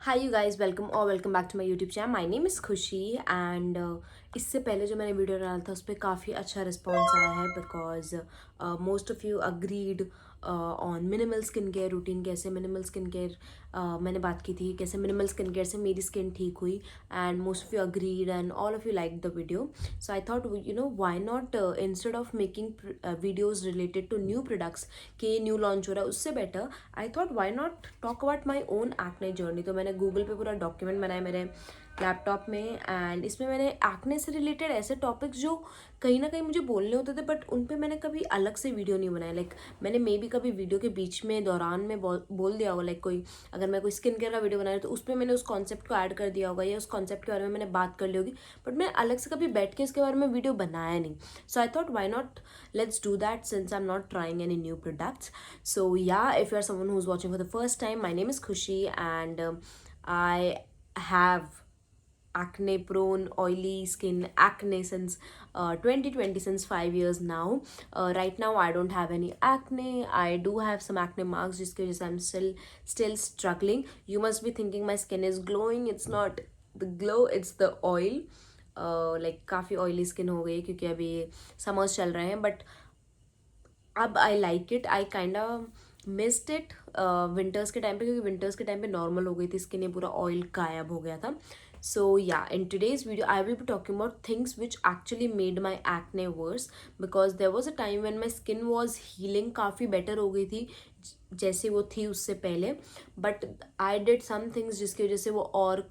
Hi you guys, welcome back to my YouTube channel. My name is Khushi and इससे पहले जो मैंने video डाला था उस पर काफ़ी अच्छा रिस्पॉन्स आया है because most of you agreed on minimal skin care routine. कैसे मिनिमल स्किन केयर मैंने बात की थी, कैसे मिनिमल स्किन केयर से मेरी स्किन ठीक हुई and most of you agreed and all of you like the video. So I thought why not instead of making videos related to new products कि ये न्यू लॉन्च हो रहा है उससे better I thought why not talk about my own acne journey. तो मैंने Google पे पूरा डॉक्यूमेंट बनाया मेरे लैपटॉप में एंड इसमें मैंने एक्ने से रिलेटेड ऐसे टॉपिक्स जो कहीं ना कहीं मुझे बोलने होते थे बट उन पे मैंने कभी अलग से वीडियो नहीं बनाया। लाइक मैंने मे बी कभी वीडियो के बीच में दौरान में बोल दिया होगा, लाइक कोई अगर मैं कोई स्किन केयर का वीडियो बना रही तो उसमें मैंने उस कॉन्सेप्ट को ऐड कर दिया होगा या उस कॉन्सेप्ट के बारे में मैंने बात कर ली होगी, बट मैं अलग से कभी बैठ के इसके बारे में वीडियो बनाया नहीं। So I thought why not let's do that since I'm not trying any new products. So yeah, if you're someone who's watching for the first time, my name is Khushi and I have acne prone oily skin acne since 2020, since 5 years now. Right now I don't have any acne. I do have some acne marks जिसकी वजह से I'm still struggling. You must be thinking my skin is glowing. It's not the glow, it's the oil. Like काफ़ी oily skin हो गई क्योंकि अभी summers चल रहे हैं, बट अब I like it. I kind missed it winters के टाइम पे, क्योंकि विंटर्स के टाइम पे नॉर्मल हो गई थी स्किन, ये पूरा ऑयल गायब हो गया था। So ya, in today's video I will be talking about things which actually made my acne worse because there was a time when my skin was healing, काफ़ी बेटर हो गई थी जैसे वो थी उससे पहले, but I did some things जिसकी वजह से वो और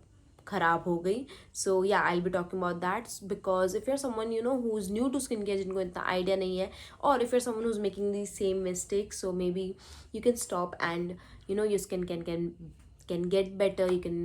खराब हो गई। So yeah, I be talking about that because if you're someone who is new to skin care, जिनको इतना आइडिया नहीं है, or if you're someone who's making the same mistakes, so maybe you can stop and your skin can get better. You can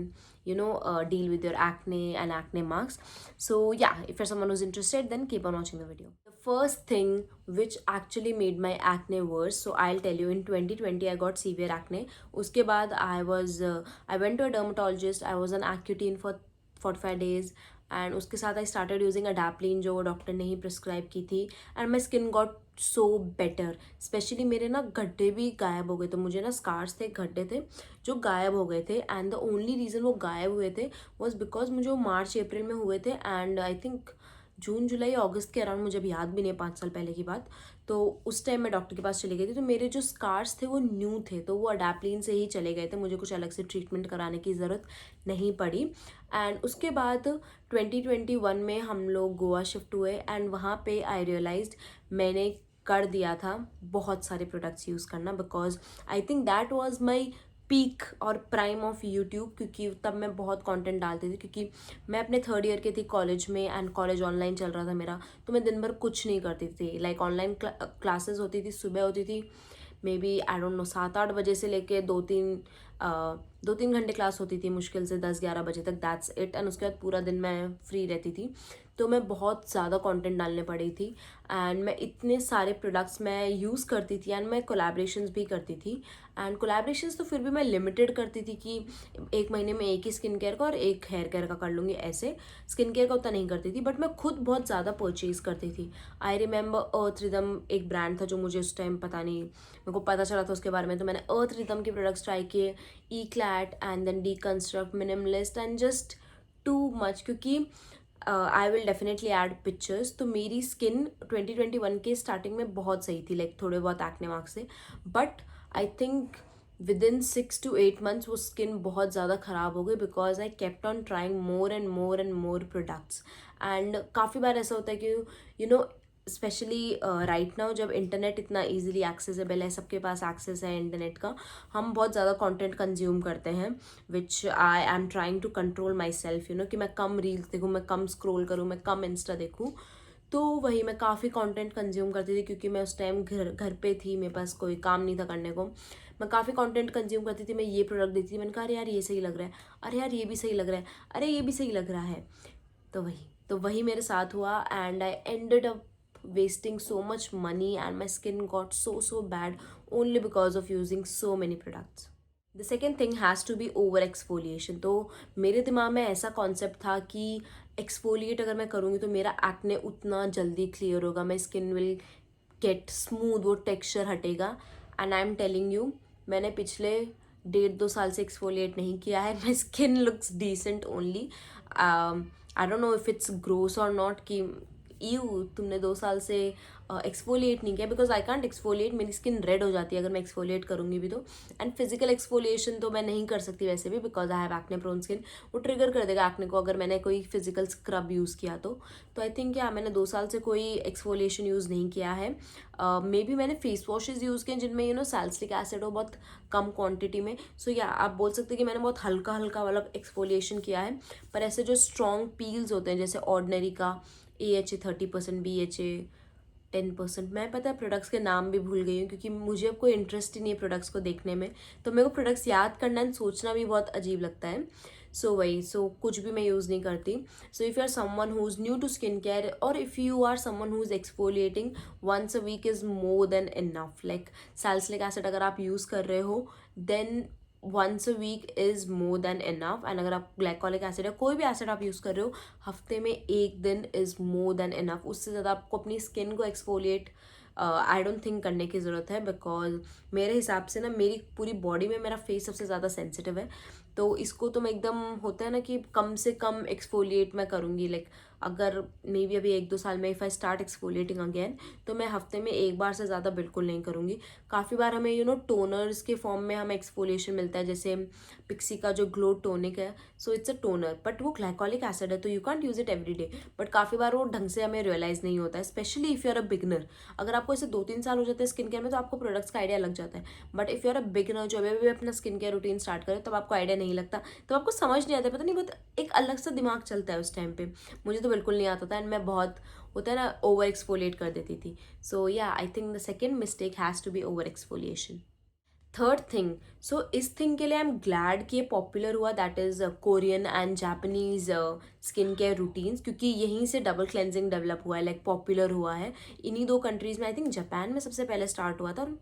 deal with your acne and acne marks. So yeah, if you're someone who's interested, then keep on watching the video. The first thing which actually made my acne worse, so I'll tell you, in 2020 I got severe acne. Uske baad I went to a dermatologist. I was on Accutane for 45 days and उसके साथ I started using अडैप्लिन जो doctor ने ही prescribe की थी and my skin got so better. Specially मेरे ना गड्ढे भी गायब हो गए थे, मुझे ना स्कार्स थे, गड्ढे थे जो गायब हो गए थे एंड द ओनली रीज़न वो गायब हुए थे वॉज बिकॉज मुझे वो मार्च अप्रैल में हुए थे एंड आई थिंक जून जुलाई अगस्त के अराउंड, मुझे अभी याद भी नहीं है, 5 साल पहले की बात। तो उस टाइम मैं डॉक्टर के पास चली गई थी, तो मेरे जो स्कार्स थे वो न्यू थे, तो वो अडैप्लिन से ही चले गए थे, मुझे कुछ अलग से ट्रीटमेंट कराने की ज़रूरत नहीं पड़ी। एंड उसके बाद 2021 में हम लोग गोवा शिफ्ट हुए एंड वहाँ पे आई रियलाइज्ड मैंने कर दिया था बहुत सारे प्रोडक्ट्स यूज़ करना because I think that was my peak और प्राइम ऑफ यूट्यूब, क्योंकि तब मैं बहुत कंटेंट डालती थी, क्योंकि मैं अपने 3rd ईयर के थी कॉलेज में एंड कॉलेज ऑनलाइन चल रहा था मेरा, तो मैं दिन भर कुछ नहीं करती थी। लाइक ऑनलाइन क्लासेस होती थी, सुबह होती थी maybe I don't know 7-8 बजे से लेके 2-3 घंटे क्लास होती थी, मुश्किल से 10-11 बजे तक, दैट्स इट। एंड उसके बाद पूरा दिन मैं फ्री रहती थी, तो मैं बहुत ज़्यादा कंटेंट डालने पड़ी थी एंड मैं इतने सारे प्रोडक्ट्स मैं यूज़ करती थी एंड मैं कोलैबोरेशंस भी करती थी। एंड कोलैबोरेशंस तो फिर भी मैं लिमिटेड करती थी कि एक महीने में एक ही स्किन केयर का और एक हेयर केयर का कर लूँगी, ऐसे स्किन केयर का उतना नहीं करती थी, बट मैं खुद बहुत ज़्यादा परचेज़ करती थी। आई रिमेंबर अर्थ रिदम एक ब्रांड था जो मुझे उस टाइम पता नहीं, मेरे को पता चला था उसके बारे में, तो मैंने अर्थ रिदम के प्रोडक्ट्स ट्राई किए, ई क्लैट and then Deconstruct, Minimalist and just too much, क्योंकि I will definitely add pictures. तो मेरी स्किन 2021 के स्टार्टिंग में बहुत सही थी, लाइक थोड़े बहुत एक्ने मार्क्स से, but I think with in 6 to 8 months वो स्किन बहुत ज़्यादा ख़राब हो गई because I kept on trying more and more and more products. And काफ़ी बार ऐसा होता है कि स्पेशली राइट नाउ जब इंटरनेट इतना इजीली एक्सेसिबल है, सबके पास एक्सेस है इंटरनेट का, हम बहुत ज़्यादा कंटेंट कंज्यूम करते हैं which I am trying to control myself, कि मैं कम रील्स देखूँ, मैं कम स्क्रोल करूँ, मैं कम इंस्टा देखूँ। तो वही मैं काफ़ी कंटेंट कंज्यूम करती थी क्योंकि मैं उस टाइम घर पे थी, मेरे पास कोई काम नहीं था करने को। मैं काफ़ी कंटेंट कंज्यूम करती थी, मैं ये प्रोडक्ट देखती थी, मैंने कहा अरे यार ये सही लग रहा है, अरे यार ये भी सही लग रहा है, अरे ये भी सही लग रहा है। तो वही मेरे साथ हुआ and I ended up wasting so much money and my skin got so bad only because of using so many products. The second thing has to be over exfoliation. तो मेरे दिमाग में ऐसा कॉन्सेप्ट था कि एक्सफोलिएट अगर मैं करूँगी तो मेरा एक्ने उतना जल्दी क्लियर होगा, my skin will get smooth, वो टेक्सचर हटेगा। And I am telling you, मैंने पिछले 1.5-2 साल से एक्सफोलिएट नहीं किया है. My skin looks decent only. I don't know if it's gross or not कि यू तुमने 2 साल से एक्सफोलिएट नहीं किया, बिकॉज आई कॉन्ट एक्सफोलिएट. मेरी स्किन रेड हो जाती है अगर मैं एक्सफोलिएट करूँगी भी तो. एंड फिजिकल एक्सफोलिएशन तो मैं नहीं कर सकती वैसे भी, because I have acne prone skin. वो ट्रिगर कर देगा एक्ने को अगर मैंने कोई फिजिकल स्क्रब यूज़ किया तो. आई थिंक या मैंने 2 साल से कोई एक्सफोलिएशन यूज़ नहीं किया है. मे बी मैंने फेस वॉशेज़ यूज़ किए जिनमें सैलिसिलिक एसिड हो बहुत कम क्वांटिटी में. सो या आप बोल सकते हैं कि मैंने बहुत हल्का हल्का वाला एक्सफोलिएशन किया है. पर ऐसे जो स्ट्रॉन्ग पील्स होते हैं जैसे ऑर्डिनरी का AHA 30%, BHA 10%, मैं पता है प्रोडक्ट्स के नाम भी भूल गई हूँ क्योंकि मुझे अब कोई इंटरेस्ट ही नहीं है प्रोडक्ट्स को देखने में. तो मेरे को प्रोडक्ट्स याद करना एंड सोचना भी बहुत अजीब लगता है. सो कुछ भी मैं यूज़ नहीं करती. So if you are someone who is new to skin care और if you are someone who is exfoliating, once a week is more than enough. Like salicylic acid अगर आप यूज़ कर रहे हो then once a week is more than enough. And अगर आप glycolic acid या कोई भी एसिड आप यूज़ कर रहे हो हफ्ते में 1 दिन इज़ मोर देन इनफ. उससे ज़्यादा आपको अपनी स्किन को एक्सफोलिएट आई डोंट थिंक करने की ज़रूरत है. बिकॉज मेरे हिसाब से ना मेरी पूरी बॉडी में मेरा फेस सबसे ज़्यादा सेंसिटिव है. तो इसको तो मैं एकदम होता है ना कि कम से कम एक्सफोलिएट मैं करूँगी. लाइक अगर मे बी अभी 1-2 साल में if I start exfoliating again तो मैं हफ्ते में एक बार से ज़्यादा बिल्कुल नहीं करूँगी. काफ़ी बार हमें टोनर्स के फॉर्म में हमें एक्सफोलिएशन मिलता है जैसे पिक्सी का जो ग्लो टोनिक है. So it's a toner but वो ग्लाइकोलिक एसिड है तो you can't use it every day. But काफ़ी बार वो ढंग से हमें रियलाइज़ नहीं होता है, specially if you are a beginner. अगर आपको ऐसे 2-3 साल हो जाते हैं स्किन केयर में तो आपको प्रोडक्ट्स का आइडिया लग जाता है. But if you are a beginner जो अभी भी अपना स्किन केयर रूटीन स्टार्ट करे तब आपको आइडिया नहीं लगता, तो आपको समझ नहीं आता. पता नहीं बहुत एक अलग सा दिमाग चलता है उस टाइम पे. मुझे तो बिल्कुल नहीं आता था एंड मैं बहुत होता है ना ओवर एक्सफोलिएट कर देती थी. So yeah I think the second mistake has to be over exfoliation. Third thing, so इस थिंग के लिए आई एम ग्लैड कि ये पॉपुलर हुआ, that is Korean and Japanese skin care routines, क्योंकि यहीं से डबल क्लेंजिंग डेवलप हुआ है, लाइक पॉपुलर हुआ है इन्हीं 2 कंट्रीज़ में. आई थिंक जापान में सबसे पहले स्टार्ट हुआ था और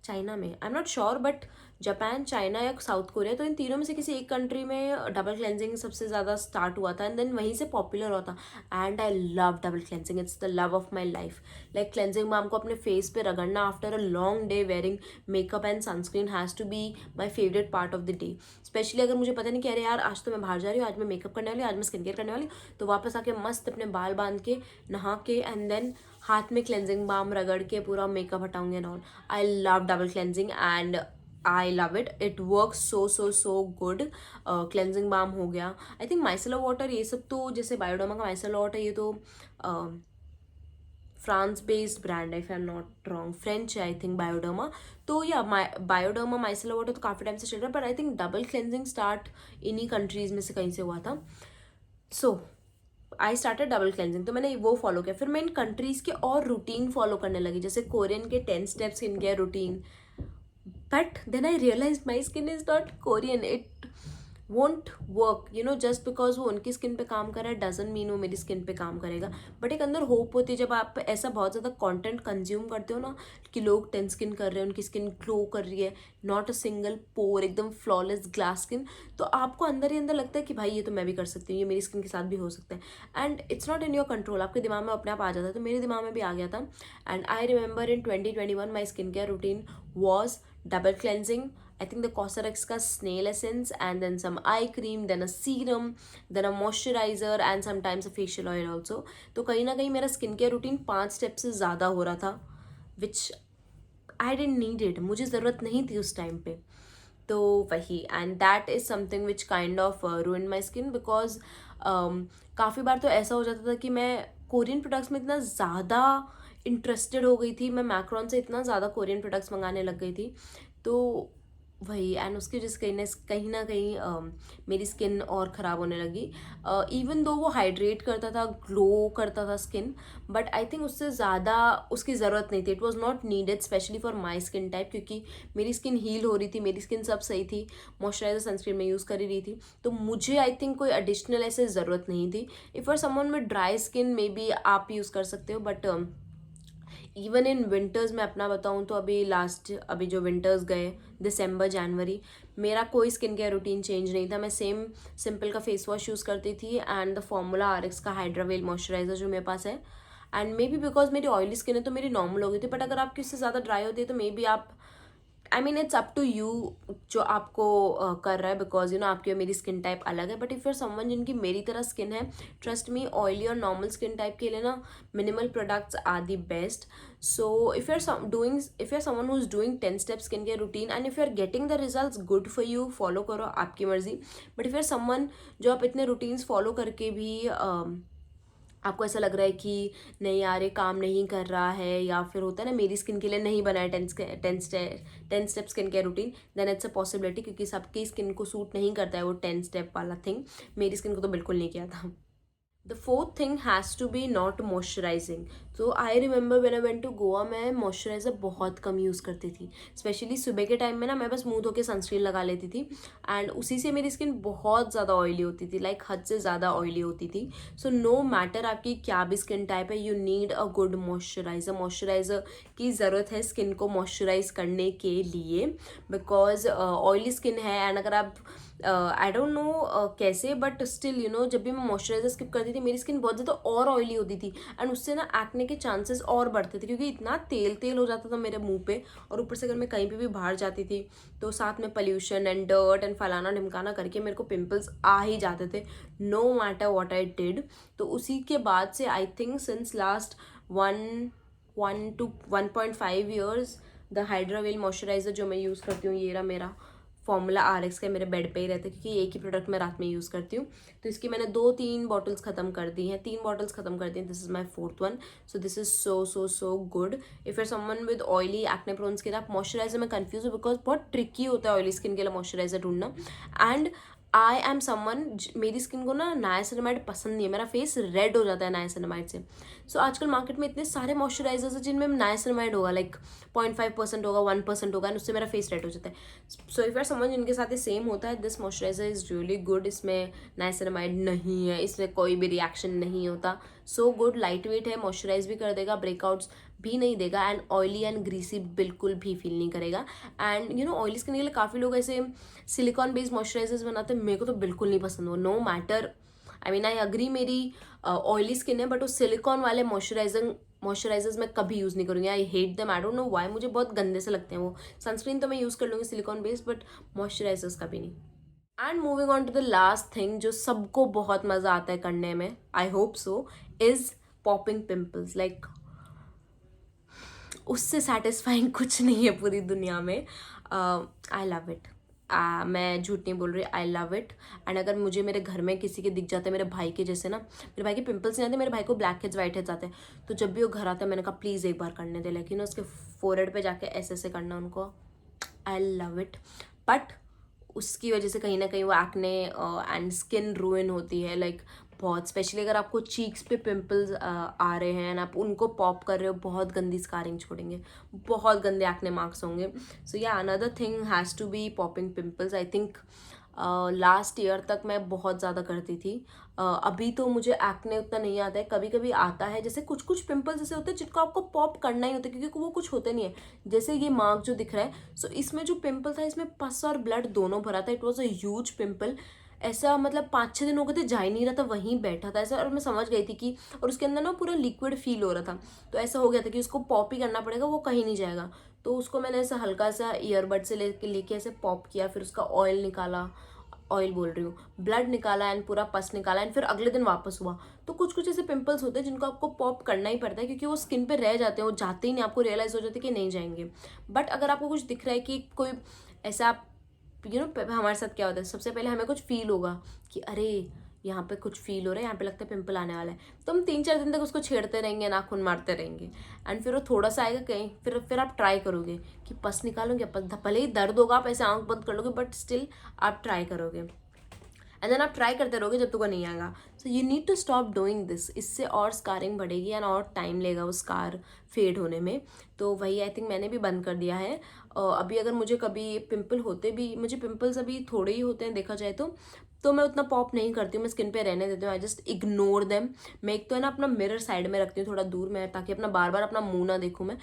चाइना में, I am not sure, but Japan, China या साउथ कोरिया, तो इन तीनों में से किसी एक कंट्री में डबल क्लेंजिंग सबसे ज़्यादा स्टार्ट हुआ था एंड देन वहीं से पॉपुलर होता. And I love double cleansing, it's the love of my life. Like cleansing balm को अपने फेस पे रगड़ना after a long day wearing makeup and sunscreen has to be my favourite part of the day. Specially अगर मुझे पता नहीं कि अरे यार आज तो मैं बाहर जा रही हूँ, आज मैं मेकअप करने वाली हूँ, आज मैं स्किन केयर करने वाली हूँ, तो वापस आके मस्त अपने बाल बांध के नहा के एंड देन हाथ में क्लेंजिंग बाम रगड़ के पूरा मेकअप हटाऊंगी and all. I love double cleansing and I love it. It work so good. Cleansing balm हो गया, आई थिंक माइसेलर वाटर, ये सब तो जैसे बायोडर्मा का माइसेलर वाटर ये तो फ्रांस बेस्ड ब्रांड है, if I am not wrong, French है आई थिंक बायोडर्मा. तो या बायोडर्मा माइसेलर वाटर तो काफ़ी टाइम से चल रहा है, but I think double cleansing start इन्हीं कंट्रीज़ में से कहीं से हुआ था. सो आई स्टार्टेड डबल क्लेंजिंग, तो मैंने वो फॉलो किया. फिर मैं इन कंट्रीज़ के और रूटीन फॉलो करने लगी, जैसे कोरियन के 10 steps skin care routine. But then I realise my skin is not Korean, it won't work. Just because वो उनकी स्किन पे काम कर रहा है डजंट मीन वो मेरी स्किन पे काम करेगा. बट एक अंदर होप होती है जब आप ऐसा बहुत ज़्यादा कंटेंट कंज्यूम करते हो ना कि लोग 10 स्किन कर रहे हैं, उनकी स्किन ग्लो कर रही है, नॉट अ सिंगल पोर, एकदम फ्लॉलेस ग्लास स्किन, तो आपको अंदर ही अंदर लगता है कि भाई ये तो मैं भी कर सकती हूँ, ये मेरी स्किन के साथ भी हो सकता है. And it's not in your control, आपके दिमाग में अपने आप आ जाता है. तो मेरे दिमाग में भी आ गया था. And I remember in 2021 my skin care routine was double cleansing. I think the Cosrx का snail essence and then some eye cream, then a serum, then a moisturizer and sometimes a facial oil also. तो कहीं ना कहीं मेरा skin care routine 5 step से ज़्यादा हो रहा था, which I didn't need it, मुझे ज़रूरत नहीं थी उस टाइम पे. तो वही, and that is something which kind of ruined my skin, because काफ़ी बार तो ऐसा हो जाता था कि मैं कोरियन प्रोडक्ट्स में इतना ज़्यादा इंटरेस्टेड हो गई थी, मैं मैक्रॉन से इतना ज़्यादा कोरियन प्रोडक्ट्स मंगाने लग गई थी. तो वही, एंड उसकी वजह से कहीं ना कहीं मेरी स्किन और ख़राब होने लगी. इवन दो वो हाइड्रेट करता था, ग्लो करता था स्किन, बट आई थिंक उससे ज़्यादा उसकी ज़रूरत नहीं थी. It was not needed specially for my skin type, क्योंकि मेरी स्किन हील हो रही थी, मेरी स्किन सब सही थी, मॉइस्चराइजर सनस्क्रीन में यूज़ कर ही रही थी. तो मुझे आई थिंक कोई एडिशनल ऐसे ज़रूरत नहीं थी. If for someone with dry skin may be आप यूज़ कर सकते हो, बट इवन इन विंटर्स में अपना बताऊँ तो अभी जो विंटर्स गए दिसंबर जनवरी, मेरा कोई स्किन केयर रूटीन चेंज नहीं था. मैं सेम सिंपल का फेस वॉश यूज़ करती थी एंड द फॉर्मूला RX का हाइड्रावेल मॉइस्चराइजर जो मेरे पास है. एंड मे बी बिकॉज मेरी ऑयली स्किन है तो मेरी नॉर्मल हो गई थी, बट अगर आपकी उससे ज़्यादा ड्राई होती है तो मे बी आप I mean it's up to you जो आपको कर रहा है, बिकॉज आपकी और मेरी स्किन टाइप अलग है. बट इफ़ यूर समवन जिनकी मेरी तरह स्किन है, ट्रस्ट मी, ऑयली और नॉर्मल स्किन टाइप के लिए ना minimal products are the best. So if you are someone who is doing 10 step skin care routine and if you are getting the results, good for you, follow करो, आपकी मर्जी. But if you are someone जो आप इतने routines follow करके भी आपको ऐसा लग रहा है कि नहीं यार ये काम नहीं कर रहा है, या फिर होता है ना मेरी स्किन के लिए नहीं बना है 10 step skin care routine, then it's a possibility, क्योंकि सबकी स्किन को सूट नहीं करता है वो 10 स्टेप वाला थिंग. मेरी स्किन को तो बिल्कुल नहीं किया था. The fourth thing has to be not moisturising. तो I remember when I went to Goa, मैं मॉइस्चराइज़र बहुत कम यूज़ करती थी. स्पेशली सुबह के टाइम में ना मैं बस मुंह धो के सनस्क्रीन लगा लेती थी, एंड उसी से मेरी स्किन बहुत ज़्यादा ऑयली होती थी, लाइक हद से ज़्यादा ऑयली होती थी. सो नो मैटर आपकी क्या भी स्किन टाइप है, you need a good moisturiser. Moisturiser की ज़रूरत है स्किन को मॉइस्चराइज करने के लिए, बिकॉज ऑयली स्किन है. एंड अगर आप आई डोंट नो कैसे, बट स्टिल जब भी मैं मॉइस्चराइजर स्किप करती थी मेरी स्किन बहुत ज़्यादा और ऑयली होती थी, एंड उससे ना एक्ने के चांसेस और बढ़ते थे, क्योंकि इतना तेल तेल हो जाता था मेरे मुंह पे. और ऊपर से अगर मैं कहीं पे भी बाहर जाती थी तो साथ में पोल्यूशन एंड डर्ट एंड फलाना ढिमकाना करके मेरे को पिंपल्स आ ही जाते थे, no matter what I did. तो उसी के बाद से I think since last 1 to 1.5 years the hydra moisturiser जो मैं यूज़ करती हूँ, ये रहा मेरा फॉर्मूला RX का, मेरे बेड पे ही रहता है, क्योंकि एक ही प्रोडक्ट मैं रात में यूज़ करती हूँ. तो इसकी मैंने 2-3 बॉटल्स ख़त्म कर दी हैं, 3 बॉटल्स ख़त्म कर दी हैं. This is my 4th one. So this is so good if you're someone with oily acne prone skin. आप मॉइस्चराइजर में कन्फ्यूज हो, बिकॉज बहुत ट्रिकी होता है ऑयली स्किन के लिए मॉइस्चराइजर ढूंढना. एंड आई एम समवन, मेरी स्किन को ना नाइसिनामाइड पसंद नहीं है, मेरा फेस रेड हो जाता है नाइसिनामाइड से. सो आजकल मार्केट में इतने सारे मॉइस्चराइजर्स हैं जिनमें नाइसिनामाइड होगा, लाइक 0.5% होगा, 1% होगा, एंड उससे मेरा फेस रेड हो जाता है. सो इफ आर समवन जिनके साथ ये सेम होता है, this moisturiser is really good. इसमें नाइसिनामाइड नहीं है, इसमें कोई भी रिएक्शन नहीं होता. सो गुड, लाइट वेट है, मॉइस्चराइज भी कर देगा, ब्रेकआउट्स भी नहीं देगा, एंड ऑयली एंड ग्रीसी बिल्कुल भी फील नहीं करेगा. एंड ऑयली स्किन के लिए काफ़ी लोग ऐसे सिलिकॉन बेस्ड मॉइस्चराइजर्स बनाते हैं, मेरे को तो बिल्कुल नहीं पसंद वो. No matter, I mean I agree मेरी ऑयली स्किन है, बट वो सिलिकॉन वाले मॉइस्चराइजर्स मैं कभी यूज़ नहीं करूँगी. I hate them, I don't know why, मुझे बहुत गंदे से लगते हैं वो. सनस्क्रीन तो मैं यूज़ कर लूँगी सिलिकॉन बेस्ड, बट मॉइस्चराइजर्स कभी नहीं. And moving on to the last thing जो सबको बहुत मज़ा आता है करने में, I hope so, is popping pimples. Like उससे सेटिस्फाइंग कुछ नहीं है पूरी दुनिया में. I love it. मैं झूठ नहीं बोल रही, आई लव इट. एंड अगर मुझे मेरे घर में किसी के दिख जाता है, मेरे भाई के जैसे ना, मेरे भाई के पिंपल्स नहीं आते, मेरे भाई को ब्लैक हेड्स वाइट हेड्स आते हैं, तो जब भी वो घर आता है मैंने कहा प्लीज़ एक बार करने दे, लेकिन उसके फोरहेड पे जाके ऐसे ऐसे करना उनको, आई लव इट. बट उसकी वजह से कहीं ना कहीं वो एक्ने एंड स्किन रूइन होती है, लाइक बहुत. स्पेशली अगर आपको चीक्स पे पिंपल्स आ रहे हैं एंड आप उनको पॉप कर रहे हो, बहुत गंदी स्कारिंग छोड़ेंगे, बहुत गंदे एक्ने मार्क्स होंगे. So ya another thing has to be popping pimples. I think last year तक मैं बहुत ज़्यादा करती थी. अभी तो मुझे एक्ने उतना नहीं आता है, कभी कभी आता है, जैसे कुछ कुछ पिंपल्स ऐसे होते हैं जिनको आपको पॉप करना ही होता है, क्योंकि वो कुछ होते नहीं है. जैसे ये मार्क जो दिख रहा है, सो इसमें जो पिंपल था इसमें पस और ब्लड दोनों भरा था. It was a huge pimple. ऐसा मतलब 5-6 दिन हो गए थे, जा ही नहीं रहा था, वहीं बैठा था ऐसा, और मैं समझ गई थी कि, और उसके अंदर ना पूरा लिक्विड फील हो रहा था, तो ऐसा हो गया था कि उसको पॉप ही करना पड़ेगा, वो कहीं नहीं जाएगा. तो उसको मैंने ऐसा हल्का सा ईयरबड से लेके ऐसे पॉप किया, फिर उसका ऑयल निकाला, ऑयल बोल रही हूँ, ब्लड निकाला एंड पूरा पस निकाला, एंड फिर अगले दिन वापस हुआ. तो कुछ कुछ ऐसे पिंपल्स होते हैं जिनको आपको पॉप करना ही पड़ता है, क्योंकि वो स्किन पे रह जाते हैं, वो जाते ही नहीं, आपको रियलाइज हो जाता है कि नहीं जाएंगे. बट अगर आपको कुछ दिख रहा है कि कोई ऐसा हमारे साथ क्या होता है, सबसे पहले हमें कुछ फील होगा कि अरे यहाँ पे कुछ फील हो रहा है, यहाँ पे लगता है पिंपल आने वाला है, तो हम 3-4 दिन तक उसको छेड़ते रहेंगे, नाखून मारते रहेंगे, एंड फिर वो थोड़ा सा आएगा कहीं, फिर आप ट्राई करोगे कि पस निकालोगे, भले ही दर्द होगा, आप ऐसे आंख बंद कर लोगे, बट स्टिल आप ट्राई करोगे, एंड देन आप ट्राई करते रहोगे जब तक वो नहीं आएगा. So you need to stop doing this. इससे और स्कारिंग बढ़ेगी एंड और टाइम लेगा वो स्कार फेड होने में. तो वही आई थिंक मैंने भी बंद कर दिया है. अभी अगर मुझे कभी पिंपल होते भी, मुझे पिंपल्स अभी थोड़े ही होते हैं देखा जाए तो मैं उतना पॉप नहीं करती हूँ, मैं स्किन पे रहने देती हूँ. I just ignore them. मैं एक तो है ना अपना मिरर साइड में रखती हूँ थोड़ा दूर में, ताकि अपना बार बार अपना मुंह ना देखूँ मैं.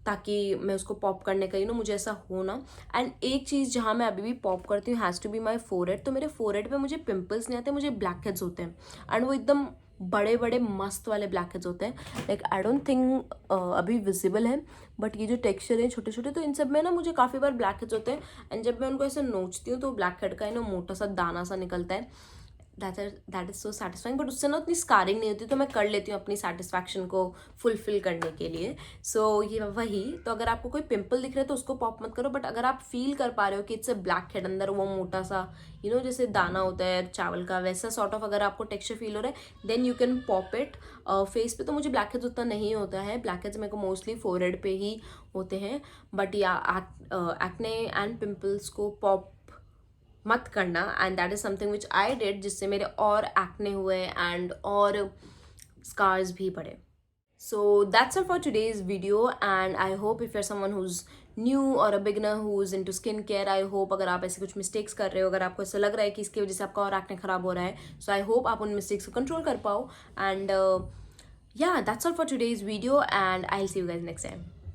ताकि मैं उसको पॉप करने का मुझे ऐसा हो ना। एंड एक चीज़ जहाँ मैं अभी भी पॉप करती हूँ has to be my forehead. तो मेरे फोरहेड पे मुझे पिंपल्स नहीं आते, मुझे ब्लैक हेड्स होते हैं एंड वो एकदम बड़े बड़े मस्त वाले ब्लैक हेड्स होते हैं। लाइक आई डोंट थिंक अभी विजिबल है, बट ये जो टेक्सचर है छोटे छोटे, तो इन सब में ना मुझे काफ़ी बार ब्लैक हेड्स होते हैं। एंड जब मैं उनको ऐसे नोचती हूँ तो ब्लैक हेड का मोटा सा दाना सा निकलता है। That is so satisfying, but उससे ना उतनी स्कारिंग नहीं होती, तो मैं कर लेती हूँ अपनी सेटिस्फैक्शन को फुलफिल करने के लिए। सो ये वही, तो अगर आपको कोई पिंपल दिख रहा है तो उसको पॉप मत करो, बट अगर आप फील कर पा रहे हो कि इट्स अ ब्लैक हेड, अंदर वो मोटा सा जैसे दाना होता है चावल का, वैसा सॉर्ट ऑफ अगर आपको टेक्सचर फील हो रहा है, then you can pop it. Face पे तो मुझे ब्लैक हेड्स उतना नहीं होता है, ब्लैक हेड्स मेरे को मोस्टली फोरहेड पे ही होते हैं। बट या एक्ने एंड पिंपल्स को पॉप मत करना, and that is something which I did, जिससे मेरे और एक्ने हुए एंड और स्कार्स भी पड़े। So that's all for today's video, and I hope if you're someone who's new or a beginner who's into skincare, I hope अगर आप ऐसे कुछ mistakes कर रहे हो, अगर आपको ऐसा लग रहा है कि इसकी वजह से आपका और एक्ने खराब हो रहा है, so I hope आप उन mistakes को control कर पाओ। And yeah, that's all for today's video, and I'll see you guys next time.